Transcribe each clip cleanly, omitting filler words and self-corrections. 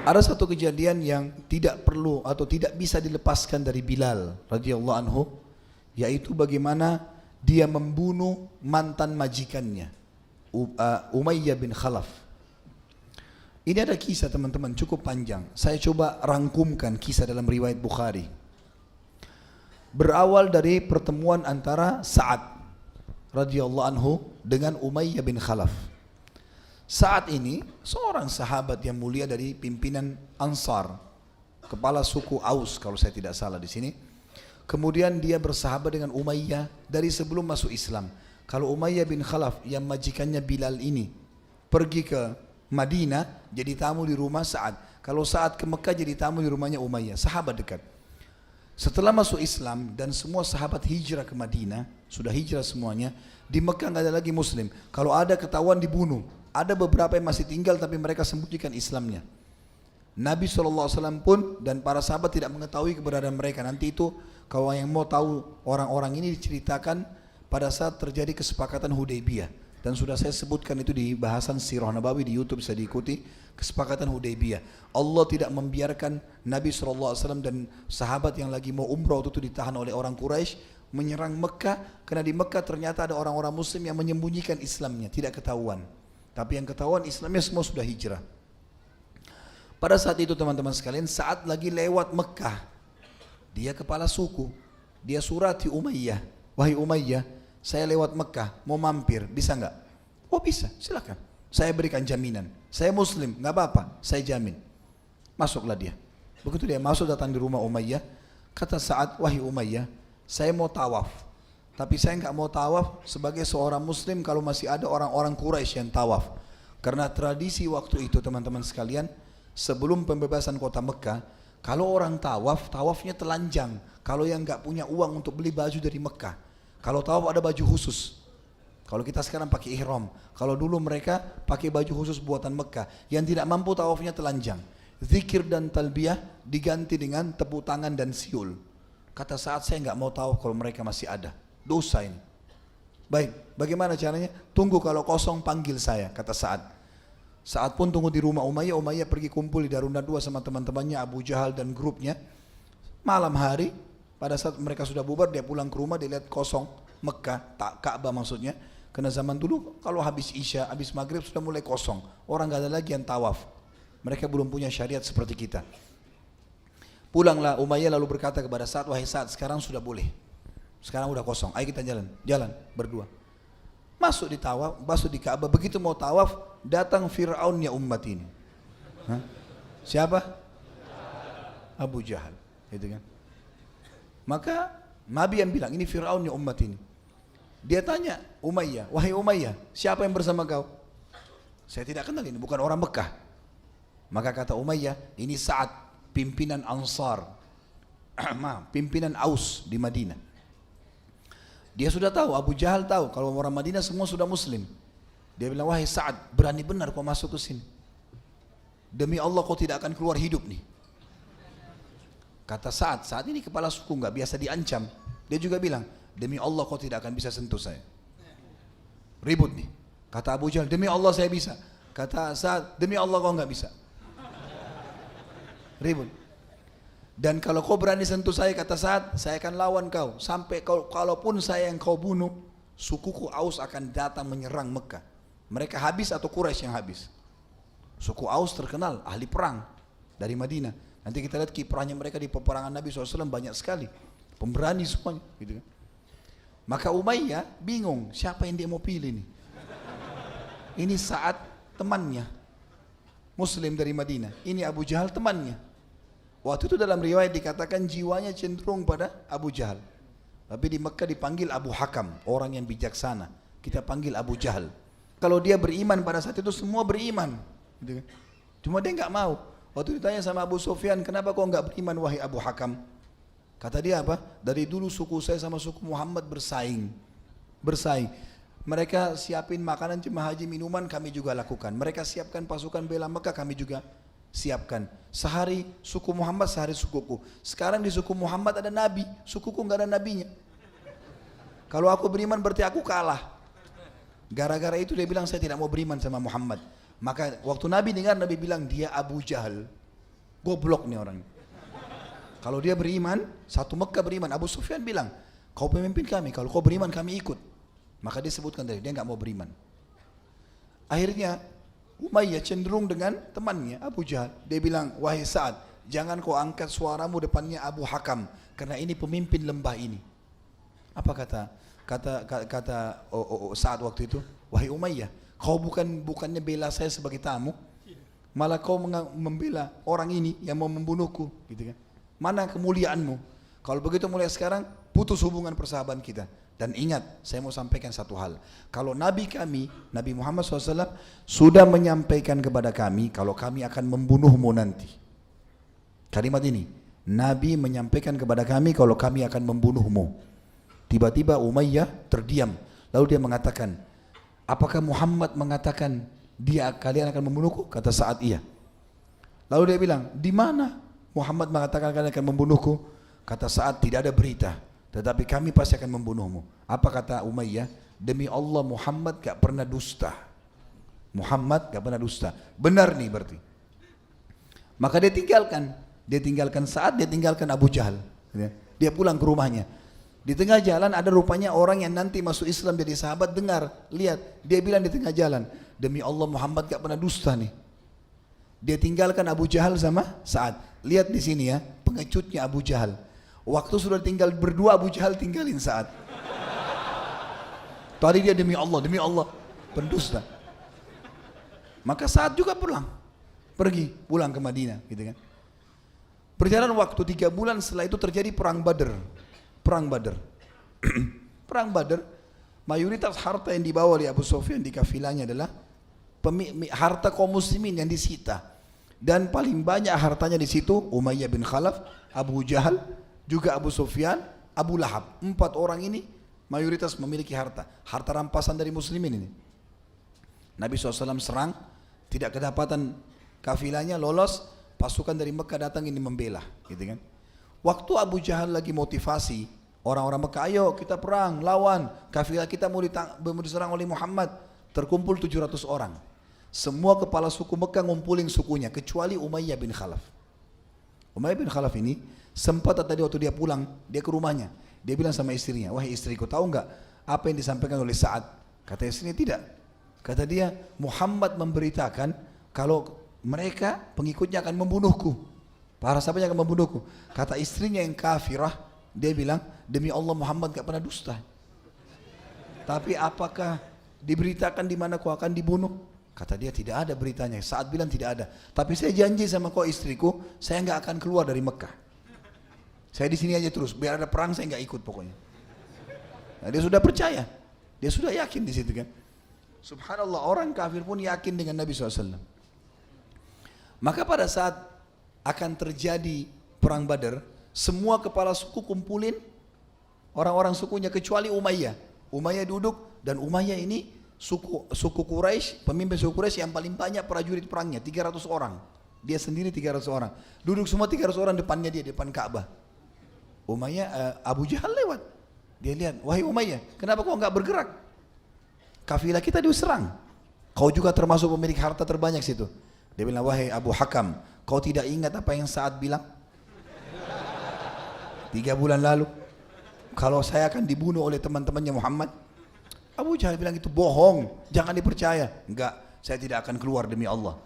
Ada satu kejadian yang tidak perlu atau tidak bisa dilepaskan dari Bilal radhiyallahu anhu, yaitu bagaimana dia membunuh mantan majikannya, Umayyah bin Khalaf. Ini ada kisah teman-teman cukup panjang. Saya coba rangkumkan kisah dalam riwayat Bukhari. Berawal dari pertemuan antara Sa'ad radhiyallahu anhu dengan Umayyah bin Khalaf. Saat ini seorang sahabat yang mulia dari pimpinan Ansar, kepala suku Aus kalau saya tidak salah di sini. Kemudian dia bersahabat dengan Umayyah dari sebelum masuk Islam. Kalau Umayyah bin Khalaf yang majikannya Bilal ini pergi ke Madinah jadi tamu di rumah Sa'ad. Kalau Sa'ad ke Mekah jadi tamu di rumahnya Umayyah, sahabat dekat. Setelah masuk Islam dan semua sahabat hijrah ke Madinah, sudah hijrah semuanya, di Mekah nggak ada lagi Muslim. Kalau ada ketahuan dibunuh. Ada beberapa yang masih tinggal tapi mereka sembunyikan Islamnya. Nabi SAW pun dan para sahabat tidak mengetahui keberadaan mereka. Nanti itu kalau yang mau tahu orang-orang ini diceritakan pada saat terjadi kesepakatan Hudaybiyah. Dan sudah saya sebutkan itu di bahasan Sirah Nabawi di YouTube, bisa diikuti. Kesepakatan Hudaybiyah. Allah tidak membiarkan Nabi SAW dan sahabat yang lagi mau umrah itu ditahan oleh orang Quraisy menyerang Mekah. Karena di Mekah ternyata ada orang-orang Muslim yang menyembunyikan Islamnya, tidak ketahuan. Tapi yang ketahuan Islamnya semua sudah hijrah. Pada saat itu teman-teman sekalian, saat lagi lewat Mekah, dia kepala suku, dia surati Umayyah, wahai Umayyah, saya lewat Mekah, mau mampir, bisa nggak? Oh bisa, silakan. Saya berikan jaminan. Saya Muslim, nggak apa-apa, saya jamin. Masuklah dia. Begitu dia masuk datang di rumah Umayyah, kata Sa'ad, wahai Umayyah, saya mau tawaf. Tapi saya nggak mau tawaf sebagai seorang Muslim kalau masih ada orang-orang Quraisy yang tawaf. Karena tradisi waktu itu teman-teman sekalian, sebelum pembebasan kota Mekah, kalau orang tawaf, tawafnya telanjang. Kalau yang nggak punya uang untuk beli baju dari Mekah, kalau tawaf ada baju khusus. Kalau kita sekarang pakai ihram, kalau dulu mereka pakai baju khusus buatan Mekah. Yang tidak mampu tawafnya telanjang. Zikir dan talbiyah diganti dengan tepuk tangan dan siul. Kata Sa'ad, saya nggak mau tawaf kalau mereka masih ada. Dosa ini. Baik, bagaimana caranya? Tunggu kalau kosong panggil saya, kata Sa'ad. Sa'ad pun tunggu di rumah Umayyah. Umayyah pergi kumpul di Darun Nadwa sama teman-temannya Abu Jahal dan grupnya. Malam hari, pada saat mereka sudah bubar, dia pulang ke rumah, dia lihat kosong Mekah, tak Ka'bah maksudnya. Karena zaman dulu kalau habis Isya, habis Maghrib sudah mulai kosong. Orang gak ada lagi yang tawaf. Mereka belum punya syariat seperti kita. Pulanglah Umayyah lalu berkata kepada Sa'ad, wahai Sa'ad, sekarang sudah boleh. Sekarang udah kosong, ayo kita jalan berdua. Masuk di tawaf, masuk di Ka'bah. Begitu mau tawaf, datang Fir'aunnya umat ini. Hah? Siapa? Abu Jahal, gitu kan? Maka Nabi yang bilang ini Fir'aunnya umat ini. Dia tanya Umayyah, wahai Umayyah, siapa yang bersama kau? Saya tidak kenal ini, bukan orang Mekah. Maka kata Umayyah, ini Sa'ad, pimpinan Ansar, pimpinan Aus di Madinah. Dia sudah tahu, Abu Jahal tahu kalau orang Madinah semua sudah Muslim. Dia bilang, wahai Sa'ad, berani benar kau masuk ke sini. Demi Allah kau tidak akan keluar hidup nih. Kata Sa'ad, saat ini kepala suku nggak biasa diancam. Dia juga bilang, demi Allah kau tidak akan bisa sentuh saya. Ribut nih. Kata Abu Jahal, demi Allah saya bisa. Kata Sa'ad, demi Allah kau nggak bisa. Ribut. Dan kalau kau berani sentuh saya, kata Sa'ad, saya akan lawan kau. Sampai kalaupun saya yang kau bunuh, sukuku Aus akan datang menyerang Mekah. Mereka habis atau Quraisy yang habis? Suku Aus terkenal, ahli perang dari Madinah. Nanti kita lihat kiprahnya mereka di peperangan Nabi SAW banyak sekali. Pemberani semuanya. Gitu kan. Maka Umayyah bingung, siapa yang dia mau pilih nih? Ini Sa'ad temannya, Muslim dari Madinah. Ini Abu Jahal temannya. Waktu itu dalam riwayat dikatakan jiwanya cenderung pada Abu Jahal. Tapi di Mekah dipanggil Abu Hakam, orang yang bijaksana. Kita panggil Abu Jahal. Kalau dia beriman pada saat itu semua beriman. Gitu kan. Cuma dia nggak mau. Waktu ditanya sama Abu Sufyan, kenapa kau nggak beriman wahai Abu Hakam? Kata dia apa? Dari dulu suku saya sama suku Muhammad bersaing. Mereka siapin makanan jemaah haji, minuman kami juga lakukan. Mereka siapkan pasukan bela Mekah, kami juga siapkan. Sehari suku Muhammad, sehari sukuku. Sekarang di suku Muhammad ada nabi, sukuku nggak ada nabinya. Kalau aku beriman berarti aku kalah. Gara-gara itu dia bilang saya tidak mau beriman sama Muhammad. Maka waktu Nabi dengar, Nabi bilang dia Abu Jahal. goblok nih orang. Kalau dia beriman, satu Mekah beriman. Abu Sufyan bilang, kau pemimpin kami, kalau kau beriman kami ikut. Maka dia sebutkan tadi, dia nggak mau beriman. Akhirnya Umayyah cenderung dengan temannya Abu Jahal. Dia bilang, wahai Sa'ad, jangan kau angkat suaramu depannya Abu Hakam, karena ini pemimpin lembah ini. Apa kata Sa'ad waktu itu? Wahai Umayyah, kau bukannya bela saya sebagai tamu, malah kau membela orang ini yang mau membunuhku, gitu kan? Mana kemuliaanmu? Kalau begitu mulai sekarang putus hubungan persahabatan kita. Dan ingat, saya mau sampaikan satu hal. Kalau Nabi kami, Nabi Muhammad SAW sudah menyampaikan kepada kami kalau kami akan membunuhmu nanti. Kalimat ini, Nabi menyampaikan kepada kami kalau kami akan membunuhmu. Tiba-tiba Umayyah terdiam. Lalu dia mengatakan, apakah Muhammad mengatakan kalian akan membunuhku? Kata Sa'ad, iya. Lalu dia bilang, di mana Muhammad mengatakan kalian akan membunuhku? Kata Sa'ad, tidak ada berita, tetapi kami pasti akan membunuhmu. Apa kata Umayyah? Demi Allah, Muhammad gak pernah dusta. Muhammad gak pernah dusta. Benar nih berarti. Maka dia tinggalkan Sa'ad, dia tinggalkan Abu Jahal. Dia pulang ke rumahnya. Di tengah jalan ada rupanya orang yang nanti masuk Islam jadi sahabat. Dengar, lihat, dia bilang di tengah jalan, demi Allah Muhammad gak pernah dusta nih. Dia tinggalkan Abu Jahal sama Sa'ad. Lihat di sini ya, pengecutnya Abu Jahal. Waktu sudah tinggal berdua, Abu Jahal tinggalin Sa'ad. Tadi dia demi Allah, pendusta. Maka Sa'ad juga pergi pulang ke Madinah, gitu kan. Berjalan waktu 3 bulan setelah itu terjadi perang Badar. Perang Badar, mayoritas harta yang dibawa oleh Abu Sufyan di kafilahnya adalah harta kaum muslimin yang disita. Dan paling banyak hartanya di situ Umayyah bin Khalaf, Abu Jahal, juga Abu Sufyan, Abu Lahab. 4 orang ini mayoritas memiliki harta rampasan dari muslimin ini. Nabi SAW serang, tidak kedapatan kafilahnya, lolos, pasukan dari Mekah datang ini membela, gitu kan. Waktu Abu Jahal lagi motivasi orang-orang Mekah, ayo kita perang, lawan, kafilah kita mau diserang oleh Muhammad. Terkumpul 700 orang. Semua kepala suku Mekah ngumpulin sukunya, kecuali Umayyah bin Khalaf. Umayyah bin Khalaf ini sempat tadi waktu dia pulang, dia ke rumahnya. Dia bilang sama istrinya, wahai istriku, tahu enggak apa yang disampaikan oleh Sa'ad? Kata istrinya, tidak. Kata dia, Muhammad memberitakan kalau mereka pengikutnya akan membunuhku. Para sahabatnya akan membunuhku. Kata istrinya yang kafirah, dia bilang, demi Allah Muhammad gak pernah dusta. Tapi apakah diberitakan di mana kau akan dibunuh? Kata dia, tidak ada beritanya. Sa'ad bilang tidak ada. Tapi saya janji sama kau istriku, saya gak akan keluar dari Mekah. Saya di sini aja terus, biar ada perang saya nggak ikut pokoknya. Nah, dia sudah percaya, dia sudah yakin di situ kan. Subhanallah, orang kafir pun yakin dengan Nabi SAW. Maka pada saat akan terjadi perang Badar, semua kepala suku kumpulin orang-orang sukunya kecuali Umayyah. Umayyah duduk, dan Umayyah ini suku Quraisy, pemimpin suku Quraisy yang paling banyak prajurit perangnya, 300 orang. Dia sendiri 300 orang. Duduk semua 300 orang depannya dia, depan Ka'bah. Umayyah, Abu Jahal lewat. Dia lihat, wahai Umayyah, kenapa kau enggak bergerak? Kafilah kita diserang. Kau juga termasuk pemilik harta terbanyak situ. Dia bilang, wahai Abu Hakam, kau tidak ingat apa yang Sa'ad bilang? 3 bulan lalu, kalau saya akan dibunuh oleh teman-temannya Muhammad. Abu Jahal bilang itu bohong, jangan dipercaya. Enggak, saya tidak akan keluar demi Allah.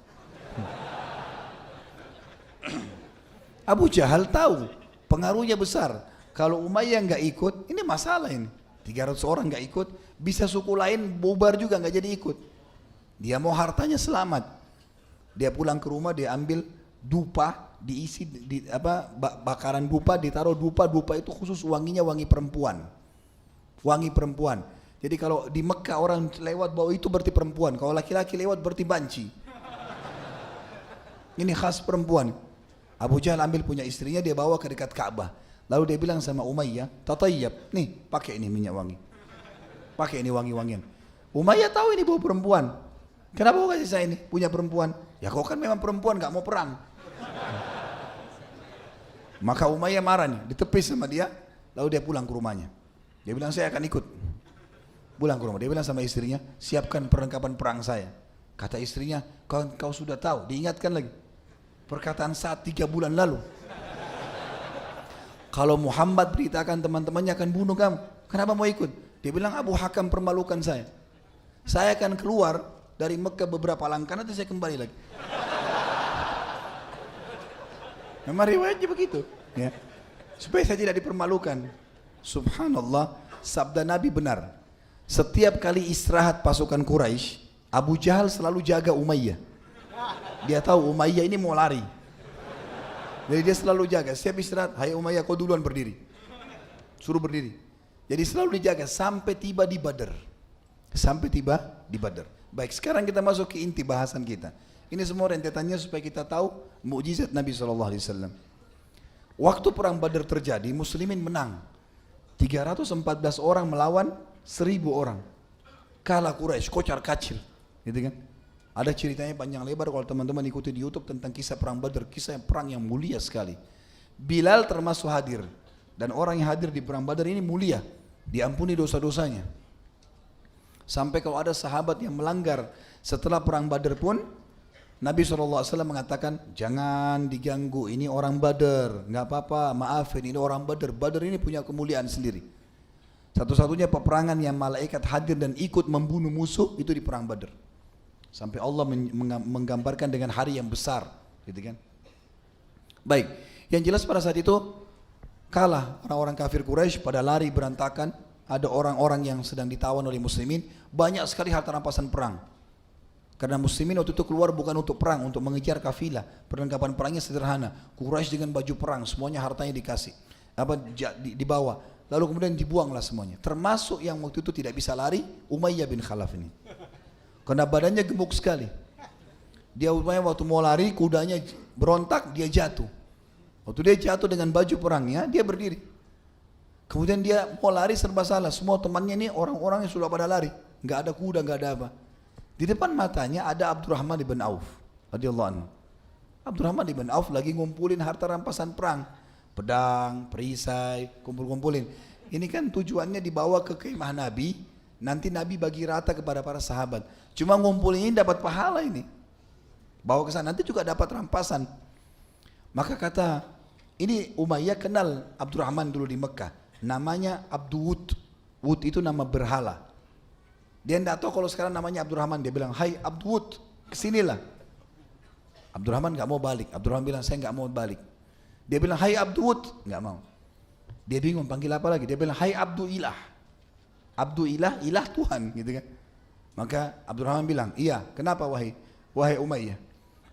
Abu Jahal tahu pengaruhnya besar. Kalau Umayyah nggak ikut, ini masalah ini. 300 orang nggak ikut, bisa suku lain bubar juga nggak jadi ikut. Dia mau hartanya selamat. Dia pulang ke rumah, dia ambil dupa, diisi bakaran dupa, ditaruh dupa itu khusus wanginya wangi perempuan. Wangi perempuan. Jadi kalau di Mekah orang lewat bau itu berarti perempuan. Kalau laki-laki lewat berarti banci. Ini khas perempuan. Abu Jahal ambil punya istrinya, dia bawa ke dekat Ka'bah. Lalu dia bilang sama Umayyah, tatayyab, nih pakai ini minyak wangi. Pakai ini wangi-wangian. Umayyah tahu ini bau perempuan. Kenapa kau kasih saya ini punya perempuan? Ya kau kan memang perempuan, gak mau perang. Maka Umayyah marah nih, ditepis sama dia. Lalu dia pulang ke rumahnya. Dia bilang, saya akan ikut. Pulang ke rumah, dia bilang sama istrinya, siapkan perlengkapan perang saya. Kata istrinya, kau sudah tahu, diingatkan lagi. Perkataan Sa'ad 3 bulan lalu. Kalau Muhammad beritakan teman-temannya akan bunuh kamu, kenapa mau ikut? Dia bilang Abu Hakam permalukan saya. Saya akan keluar dari Mekah beberapa langkah, nanti saya kembali lagi. Memang riwayatnya begitu. Ya. Supaya saya tidak dipermalukan. Subhanallah, sabda Nabi benar. Setiap kali istirahat pasukan Quraisy, Abu Jahal selalu jaga Umayyah. Dia tahu Umayyah ini mau lari. Jadi dia selalu jaga, setiap istirahat, hai Umayyah kau duluan berdiri. Suruh berdiri. Jadi selalu dijaga sampai tiba di Badar. Sampai tiba di Badar. Baik, sekarang kita masuk ke inti bahasan kita. Ini semua rentetannya supaya kita tahu mukjizat Nabi SAW. Waktu perang Badar terjadi, muslimin menang. 314 orang melawan 1000 orang. Kalah Quraisy, kocar kacir. Gitu kan? Ada ceritanya panjang lebar kalau teman-teman ikuti di YouTube tentang kisah perang Badar, kisah perang yang mulia sekali. Bilal termasuk hadir, dan orang yang hadir di perang Badar ini mulia, diampuni dosa-dosanya. Sampai kalau ada sahabat yang melanggar setelah perang Badar pun, Nabi SAW mengatakan, jangan diganggu, ini orang Badar, nggak apa-apa, maafin, ini orang Badar. Badar ini punya kemuliaan sendiri. Satu-satunya peperangan yang malaikat hadir dan ikut membunuh musuh itu di perang Badar. Sampai Allah menggambarkan dengan hari yang besar, gitu kan? Baik, yang jelas pada saat itu kalah orang-orang kafir Quraisy, pada lari berantakan. Ada orang-orang yang sedang ditawan oleh muslimin, banyak sekali harta rampasan perang. Karena muslimin waktu itu keluar bukan untuk perang, untuk mengejar kafilah. Perlengkapan perangnya sederhana. Quraisy dengan baju perang, semuanya hartanya dikasih, dibawa. Lalu kemudian dibuanglah semuanya. Termasuk yang waktu itu tidak bisa lari, Umayyah bin Khalaf ini. Karena badannya gemuk sekali. Dia waktu mau lari, kudanya berontak, dia jatuh. Waktu dia jatuh dengan baju perangnya, dia berdiri. Kemudian dia mau lari serba salah. Semua temannya ini orang-orang yang sudah pada lari. Nggak ada kuda, nggak ada apa. Di depan matanya ada Abdurrahman ibn Auf radhiyallahu anhu. Abdurrahman ibn Auf lagi ngumpulin harta rampasan perang. Pedang, perisai, kumpul-kumpulin. Ini kan tujuannya dibawa ke kemah Nabi. Nanti Nabi bagi rata kepada para sahabat. Cuma ngumpulin ini dapat pahala ini. Bawa ke sana, nanti juga dapat rampasan. Maka kata, ini Umayyah kenal Abdurrahman dulu di Mekah. Namanya Abduwud. Wud itu nama berhala. Dia tidak tahu kalau sekarang namanya Abdurrahman. Dia bilang, hai Abduwud, kesinilah. Abdurrahman gak mau balik. Abdurrahman bilang, saya gak mau balik. Dia bilang, hai Abduwud, gak mau. Dia bingung, panggil apa lagi? Dia bilang, hai Abdu Ilah. Abdu Ilah, ilah Tuhan, gitu kan. Maka Abdurrahman bilang, iya, kenapa wahai Umayyah?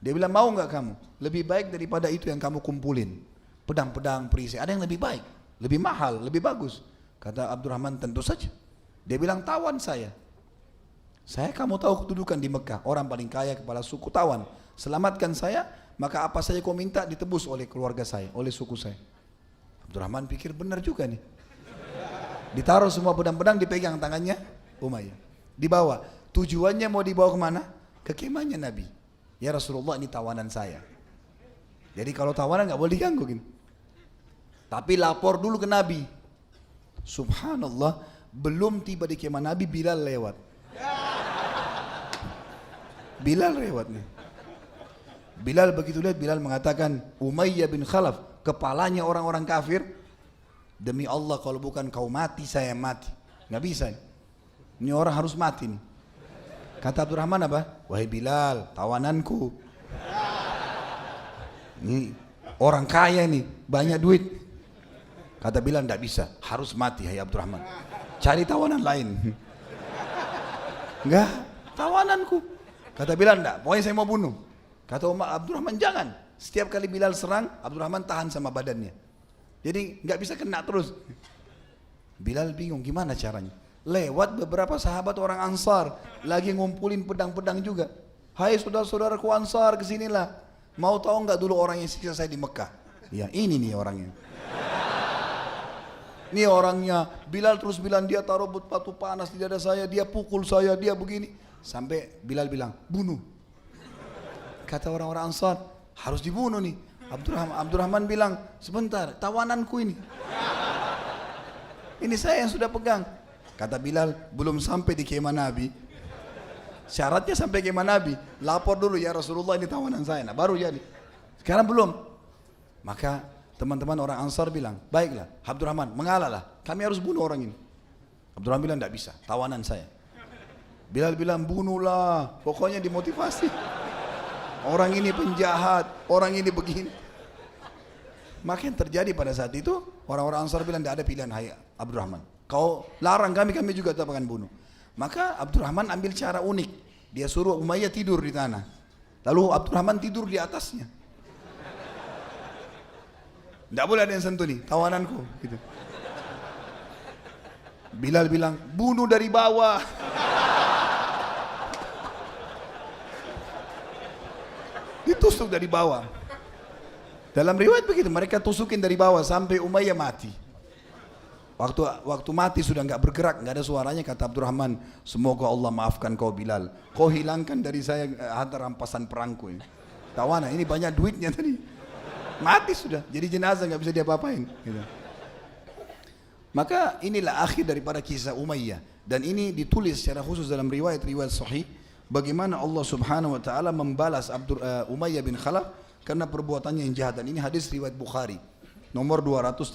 Dia bilang, mau nggak kamu? Lebih baik daripada itu yang kamu kumpulin. Pedang-pedang, perisai, ada yang lebih baik, lebih mahal, lebih bagus. Kata Abdurrahman, tentu saja. Dia bilang, tawan saya. Saya kamu tahu kedudukan di Mekah, orang paling kaya, kepala suku, tawan. Selamatkan saya, maka apa saja kau minta ditebus oleh keluarga saya, oleh suku saya. Abdurrahman pikir benar juga nih. Ditaruh semua pedang-pedang, dipegang tangannya Umayyah. Dibawa. Tujuannya mau dibawa kemana? Ke kemahnya Nabi. Ya Rasulullah, ini tawanan saya. Jadi kalau tawanan nggak boleh diganggu gitu. Tapi lapor dulu ke Nabi. Subhanallah, belum tiba di kemah Nabi, Bilal lewat. Bilal lewat nih. Bilal begitu lihat, Bilal mengatakan, Umayyah bin Khalaf, kepalanya orang-orang kafir. Demi Allah kalau bukan kau mati, saya mati. Nggak bisa. Ini orang harus mati nih. Kata Abdurrahman apa? Wahai Bilal, tawananku. Ini orang kaya nih, banyak duit. Kata Bilal, nggak bisa, harus mati hai Abdurrahman. Cari tawanan lain. Enggak, tawananku. Kata Bilal, enggak, pokoknya saya mau bunuh. Kata Abdurrahman, jangan. Setiap kali Bilal serang, Abdurrahman tahan sama badannya. Jadi nggak bisa kena terus. Bilal bingung gimana caranya. Lewat beberapa sahabat orang Ansar lagi ngumpulin pedang-pedang juga. Hai saudara-saudaraku Ansar, kesinilah. Mau tahu nggak dulu orang yang siksa saya di Mekah? Ya ini nih orangnya. Ini orangnya. Bilal terus bilang, dia taruh batu panas di dada saya, dia pukul saya, dia begini. Sampai Bilal bilang, bunuh. Kata orang-orang Ansar, harus dibunuh nih. Abdurrahman bilang, sebentar, tawananku ini. Ini saya yang sudah pegang. Kata Bilal, belum sampai di kemah Nabi. Syaratnya sampai kemah Nabi. Lapor dulu, ya Rasulullah ini tawanan saya. Nah, baru jadi. Sekarang belum. Maka teman-teman orang Ansar bilang, baiklah Abdurrahman mengalahlah, kami harus bunuh orang ini. Abdurrahman bilang, tidak bisa, tawanan saya. Bilal bilang, bunuhlah, pokoknya dimotivasi. Orang ini penjahat, orang ini begini. Maka yang terjadi pada saat itu, orang-orang Ansar bilang, tidak ada pilihan, hai Abdurrahman, kau larang kami, kami juga tetap akan bunuh. Maka Abdurrahman ambil cara unik, dia suruh Umayyah tidur di tanah, lalu Abdurrahman tidur di atasnya. Tidak boleh ada yang sentuh nih, tawananku gitu. Bilal bilang, bunuh dari bawah. Ditusuk dari bawah. Dalam riwayat begitu, mereka tusukin dari bawah sampai Umayyah mati. Waktu mati sudah nggak bergerak, nggak ada suaranya, kata Abdurrahman, semoga Allah maafkan kau Bilal, kau hilangkan dari saya harta rampasan perangku ini. Tawanan ini banyak duitnya tadi. Mati sudah, jadi jenazah nggak bisa diapa-apain. Gitu. Maka inilah akhir daripada kisah Umayyah, dan ini ditulis secara khusus dalam riwayat-riwayat sahih bagaimana Allah Subhanahu Wa Taala membalas Umayyah bin Khalaf karena perbuatannya yang jahat. Dan ini hadis riwayat Bukhari nomor 230.